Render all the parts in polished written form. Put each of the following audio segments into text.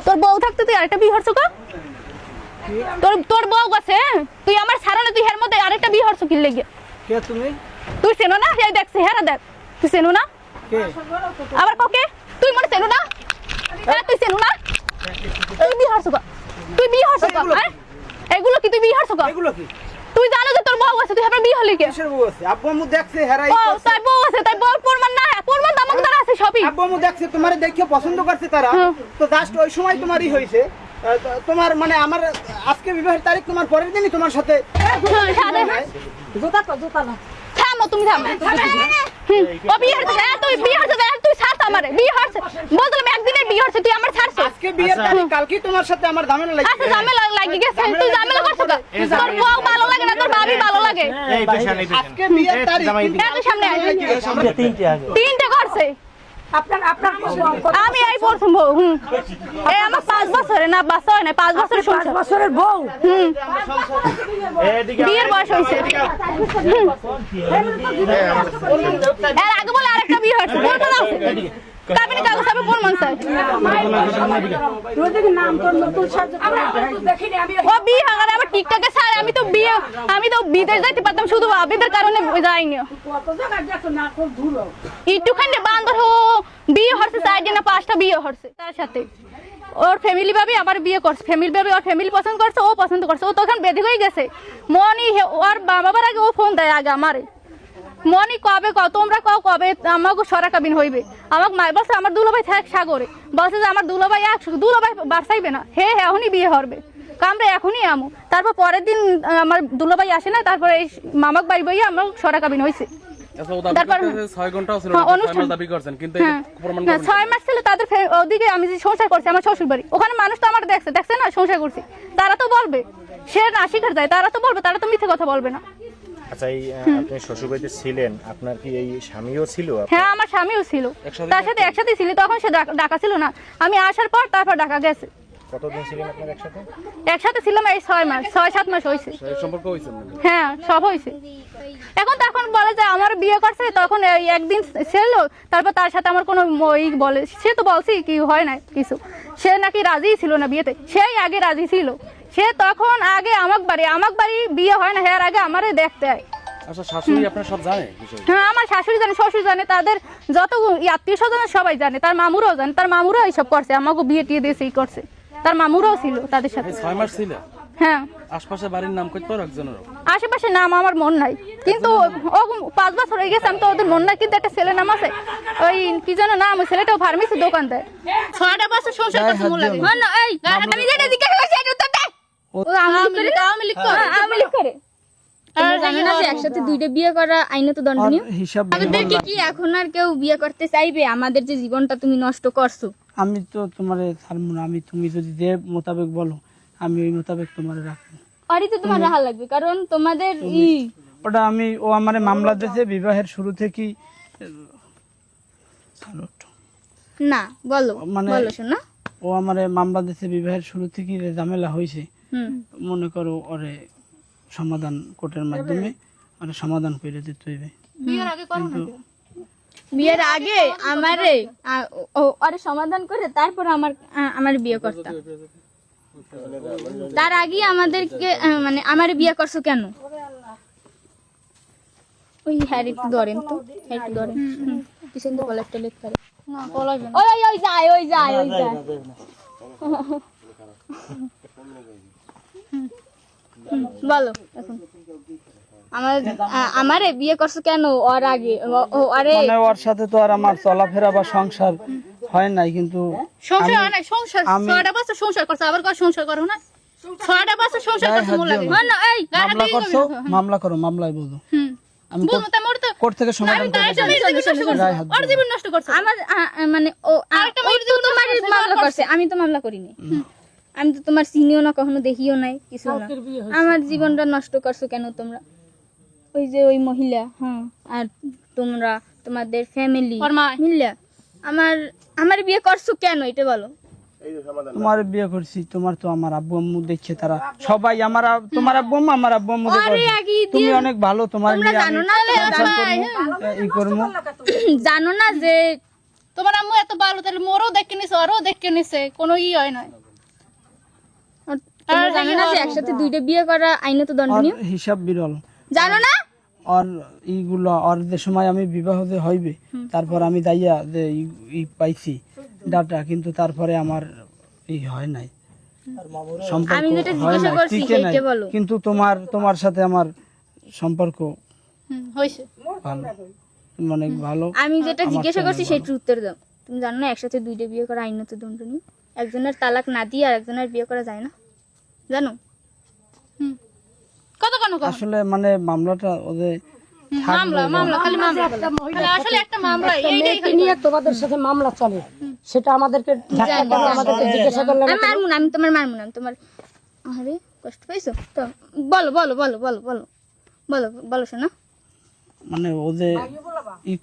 তোর বউ থাকতে তুই আরেকটা বিয়ে হরছ কা? তোর বউ আছে, তুই আমার ছাড়া তুই হের মধ্যে আরেকটা বিয়ে হরছ কি লেগে? কে তুমি? তুই চেনো না? এই দেখ চেহারা দেখ, তুই চেনো না? কে? আবার কাকে? তুই মনে চেনো না? হ্যাঁ তুই চেনো না? তুই বিয়ে হরছ কা? তুই বিয়ে হরছ কা? এগুলো কি তুই বিয়ে হরছ কা? এগুলো কি? তুই জানো যে তোর বউ আছে, তুই হের বিয়ে হলি কে? কিসের বউ আছে? আব্বু আম্মু দেখছে হেরাই ও তাই বউ আছে, তাই বউ প্রমাণ না, প্রমাণ তো আমার দ্বারা আছে সবই। আব্বু আম্মু দেখছে তোমারে দেখে পছন্দ করছে তারা, তো জাস্ট ওই সময় তোমারই হইছে। তোমার মানে আমার আজকে বিবাহের তারিখ, তোমার পরের দিনই তোমার সাথে জুতা না থামো, তুমি থামো। ও বিয়ে হচ্ছে, তুই বিয়ে হচ্ছে, তুই ছাড় আমারে বিয়ে হচ্ছে, বললাম একদিনে বিয়ে হচ্ছে, তুই আমার ছাড়ছ। আজকে বিয়ের তারিখ, কালকে তোমার সাথে আমার ঝামেলা লাগছে। আচ্ছা ঝামেলা লাগি গেছে, তুই ঝামেলা করছ না? তোর বউ ভালো লাগে না, তোর ভাবি ভালো লাগে? আজকে বিয়ের তারিখ এত সামনে আয়। তিনটে করছে। আমি এই প্রথম বউ। এই আমার 5 বছরে না, বাচ্চা হয় না, 5 বছরের সংসার। 5 বছরের বউ। বিয়ের বয়স হয়েছে। এর আগে বলে আরেকটা বিয়ে হয়েছে, বলবো না? কাবিনী কাগজ আমি কোন মনসাই? ও বিয়ে হাগারে আবার টিকটকে ছাড়ে, আমি তো বিদেশ যাইতে পারতাম, শুধু আবিদের কারণে যাইনি। একটুখানি বান্দর হো বিয়ে হচ্ছে, 4 না 5টা বিয়ে হচ্ছে তার সাথে। ওর ফ্যামিলি ভাবে আবার বিয়ে করছে, ফ্যামিলি ভাবে ওর ফ্যামিলি পছন্দ করছে, ও পছন্দ করছে, ও তখন বেঁধে হয়ে গেছে। মনি ওর বাবার আগে ও ফোন দেয় আগে আমারে, মনি কবে তোমরা কবে আমাকে সরা কাবিন হইবে? আমাকে মাই বলছে আমার দুলাভাই থাক সাগরে, বলছে যে আমার দুলাভাই দুলাভাই বাড়ছাইবে না, হে এখনই বিয়ে হবে, আমরা এখনই আমু। তারপর পরের দিন আমার দুলাভাই আসে না, তারপরে এই মামাক বাড়ি বইয়া আমার সরা কাবিন হয়েছে। তারপর 6 ঘন্টাও ছিল, 6 মাস দাবি করছেন, কিন্তু প্রমাণ না 6 মাস ছিল তাদের ওদিকে। আমি যে সংসার করছি আমার শ্বশুর বাড়ি, ওখানে মানুষ তো আমার দেখছে না সংসার করছি, তারা তো বলবে, সে না শিখার যায়, তারা তো বলবে, তারা তো মিথ্যে কথা বলবে না। আচ্ছা, এই আপনি শ্বশুরবাড়িতে ছিলেন, আপনার কি এই স্বামীও ছিল? হ্যাঁ আমার স্বামীও ছিল, তার সাথে একসাথে ছিল, তখন সে ডাকা ছিল না, আমি আসার পর তারপর ডাকা গেছে। কতদিন ছিলেন আপনার একসাথে? একসাথে ছিলাম এই 6-7 মাস হয়েছে। সম্পর্ক হয়েছে? হ্যাঁ সব হয়েছে। এখন বলে যে আমার বিয়ে করছে, তখন একদিন ছিল, তারপর তার সাথে আমার কোনো বলে, সে তো বলছি কি হয় না কিছু, সে নাকি রাজি ছিল না বিয়েতে, সেই আগে রাজি ছিল, সে তখন আগে আমাক বাড়ি বিয়ে হয় না, হ্যাঁ আগে আমারে দেখতে হয়। আচ্ছা, শাশুড়ি আপনার সব জানে? হ্যাঁ আমার শাশুড়ি জানে, শ্বশুর জানে, তাদের যত আত্মীয় স্বজন সবাই জানে, তার মামুরাও জানে, তার মামুরাও এইসব করছে, আমাকে বিয়ে টিয়ে দিয়েছে, এই করছে, তার মামুরাও ছিল তাদের সাথে। 6 মাস ছিল? হ্যাঁ। আশপাশে বাড়ির নাম কইতে পারো একজনের? আশেপাশে নাম আমার মন নাই, কিন্তু ও 5 বছর হয়ে গেছে, আমি তো ওদের মন নাই, কিন্তু একটা ছেলে নাম আছে, ওই কি যেন নাম, ওই ছেলেটাও ফার্মেসি দোকান দেয়, 6টা বছর সংসার করতে মন লাগে। না এই আমি যেটা জিজ্ঞাসা করছি এটা উত্তর দে। ও আওয়ামী লীগ করে জানো না যে একসাথে 2টা বিয়ে করা আইনত দণ্ডনীয়? হিসাব আমাদেরকে কি এখন আর কেউ বিয়ে করতে চাইবে? আমাদের যে জীবনটা তুমি নষ্ট করছো। আমি তো তোমারে ছাড়বো না, তুমি যদি যে মোতাবেক বলো আমি ওই মোতাবেক তোমারে রাখবো। আরই তো তোমার রাহা লাগবে, কারণ তোমাদের ওটা ও আমারে মামলা দিয়েছে বিবাহের শুরু থেকেই। না বলো বলো শোনা। ও আমারে মামলা দিয়েছে বিবাহের শুরু থেকেই, ঝামেলা হয়েছে, মনে করো ওরে সমাধান কোর্টের মাধ্যমে ওরে সমাধান করে দিতে হইবে। বিয়ের আগে আমারে আরে সমাধান করে তারপর আমার বিয়ে করতাম, তার আগে আমাদেরকে মানে আমার বিয়ে করছো কেন? ওই হ্যাঁ একটু ধরেন তো, একটু ধরেন, কি সুন্দর কলেজটা লেট করে না পলাইবেন। ওই যায় বলো এখন আমারে বিয়ে করছো কেন? ওর আগে মানে ওর সাথে তো আর আমার চলাফেরা বা সংসার হয় নাই, কিন্তু সংসার হয় না, সংসার 6টা বছর সংসার করছে, আবার কয় সংসার করো না, 6টা বছর সংসার করতে মন লাগে। না এই মামলা করো, মামলায় বলো। আমি বলবো তা মোর তো কোর্ট থেকে সমাধান করে আর জীবন নষ্ট করছে আমার মানে ও তো তোমার মামলা করছে, আমি তো মামলা করিনি, আমি তো তোমার চিনিও না, কখনো দেখিও নাই, কিছু না। আমার জীবনটা নষ্ট করছো কেন তোমরা? ওই যে ওই মহিলা, হ্যাঁ, আর তোমরা তোমাদের ফ্যামিলি মিল্লা আমার বিয়ে করছো কেন এটা বলো। তোমার বিয়ে করছি, তোমার তো আমার আব্বু আম্মু দেখছে, তারা সবাই তোমার আব্বু আম্মু আমার আব্বু আম্মু তুমি অনেক ভালো, তোমার জানো না ই করবো। জানো না যে তোমার আম্মু এত ভালো, তাহলে মোরও দেখে নিছে, ওরও দেখে নিছে, কোনো হয় নয়। তোমরা জানো না যে একসাথে দুইটা বিয়ে করা আইনত আর দণ্ডনীয়? হিসাব বিরল। জানো না? আর এইগুলো আর যে সময় আমি বিবাহ যে হইবে, তারপর আমি দাইয়া যে পাইছি ডাটা, কিন্তু তারপরে আমার এই হয় নাই, সম্পর্ক আমি যেটা হয় জিজ্ঞাসা নাই, করছি টিকে নাই। সেইটা বলো। কিন্তু তোমার সাথে আমার সম্পর্ক হয়েছে। ভালো, মানে ভালো। আমি যেটা জিজ্ঞাসা করছি সেটার উত্তর দাও। তুমি জানো না একসাথে দুইটা বিয়ে করা আইনত দণ্ডনীয়? একজনের তালাক না দিয়ে আর একজনের বিয়ে করা যায় না, জানো? কত কোন আসলে মানে মামলাটা ওদের মামলা খালি মামলা, খালি আসলে একটা মামলা, এইটাই খালি। নিয়ে তোমাদের সাথে মামলা চলে, সেটা আমাদেরকে ধাক্কা করে আমাদেরকে জিজ্ঞাসা করলে আমি মারমু না, আমি তোমার মারমু না, আমি তোমার। আরে কষ্ট পাইছো তো? বলো বলো বলো বলো বলো বলো বলো শোনা। মানে ওদের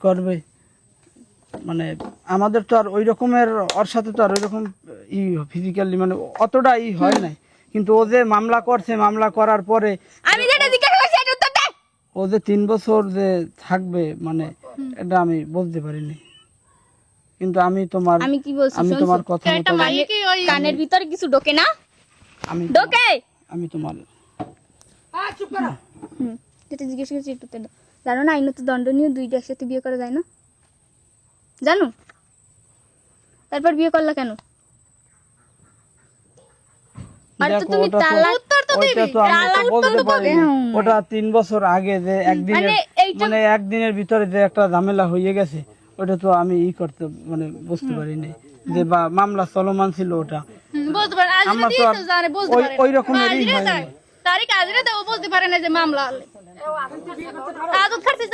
করবে, মানে আমাদের তো আর ওই রকমের ওর সাথে তো আর ওই রকম ফিজিক্যালি মানে অতটা হয় নাই, কিন্তু ও যে মামলা করছে, মামলা করার পরে আমি যেটা জিজ্ঞাসা করছি এটার উত্তর দে। ও যে 3 বছর যে থাকবে, মানে এটা আমি বলতে পারিনি। কিন্তু আমি কি বলছি আমি শুনছো? তোমার কথা একটা মতো মাইয়ে কি ওই কানের ভিতরে কিছু ঢোকে না? আমি ঢোকে? আমি তোমার যেটা জিজ্ঞাসা করছি একটু উত্তর দাও। জানো না আইনত দণ্ডনীয় দুইটা একসাথে বিয়ে করা যায় না? জানো? তারপর বিয়ে করলা কেন? আর তো দেখো, তুমি ওটা তো- তালাক ওইটা তো আমি তো বলতে পারি না। ওটা 3 বছর আগে যে একদিনের মানে এইটা- মানে একদিনের ভিতরে যে একটা ঝামেলা হয়ে গেছে, ওটা তো আমি করতে মানে বুঝতে পারিনি যে বা মামলা চলমান ছিল ওটা। বুঝতে পারে, আজ আমরা তো দিয়েছে আর জানে, বুঝতে পারে ওই রকমেরই আজরে হয় দেয়, তারিখ আজরে দেয়, ও বুঝতে পারে না যে মামলা হলে। আজত খাচ্ছে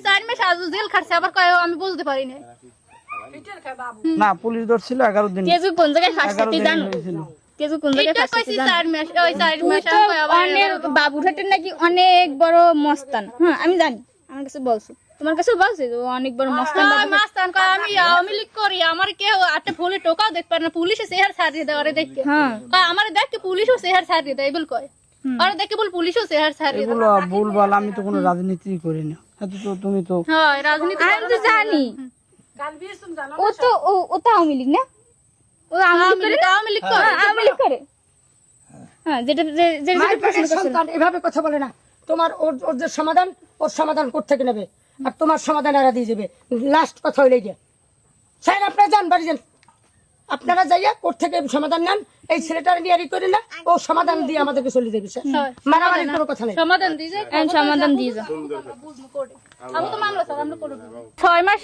4 মাস, আজত জেল খাচ্ছে, আবার কয় আমি বুঝতে পারি না। না, পুলিশ ধরছিল 11 দিন, কেজু কোন জায়গায় ফাঁস 11 করতে দিন জানো? হয়েছিল। কেজু কোন জায়গায় এটা ফাঁস করতে কইছি জানো? 4 মাস, ওই 4 তুই মাস তো আমি কই আবার অনেক বাবুরহাটের নাকি অনেক বড় মস্তান। হ্যাঁ আমি জানি, আমার কাছে বলছো, তোমার কাছে বলছে যে ও অনেক বড় মস্তান। ওই মাস্তান কয় আমি আওয়ামী লীগ করি, আমার কেউ আটটা ফুলে টোকাও দেখতে পারে না, পুলিশে চেহার ছাড়িয়ে দেয়, ওরে দেখে হ্যাঁ কয় আমার দেখে পুলিশও চেহার ছাড়িয়ে দেয়, বল কয় ওরে দেখে বল পুলিশও চেহার ছাড়িয়ে দেয়। এগুলো ভুলভাল, আমি তো কোনো রাজনীতি করি না। এত তো তুমি তো হয় রাজনীতি আমি তো জানি। ও তো আওয়ামী লীগ না? ও আওয়ামী লীগ করে? আওয়ামী লীগ করে। হ্যাঁ যেটা মায়ের প্রশ্ন পেটের করছিলাম। সন্তান এভাবে কথা বলে না। তোমার ওর যে সমাধান, ওর সমাধান কোত্থেকে নেবে, আর তোমার সমাধান এরা দিয়ে যাবে। লাস্ট কথা হইলে গিয়ে স্যার আপনারা যান, বাড়ি যান, আপনারা যাইয়া কোর্ট থেকে সমাধান নেন। এই ছেলেটার নিয়ে করে না, ও সমাধান দিয়ে আমাদেরকে চলে যাবে স্যার। মারামারির কোনো কথা নেই। সমাধান দিয়ে যায়, সমাধান দিয়ে যাও। আমি তো মামলা স্যার আমরা করে 6 মাস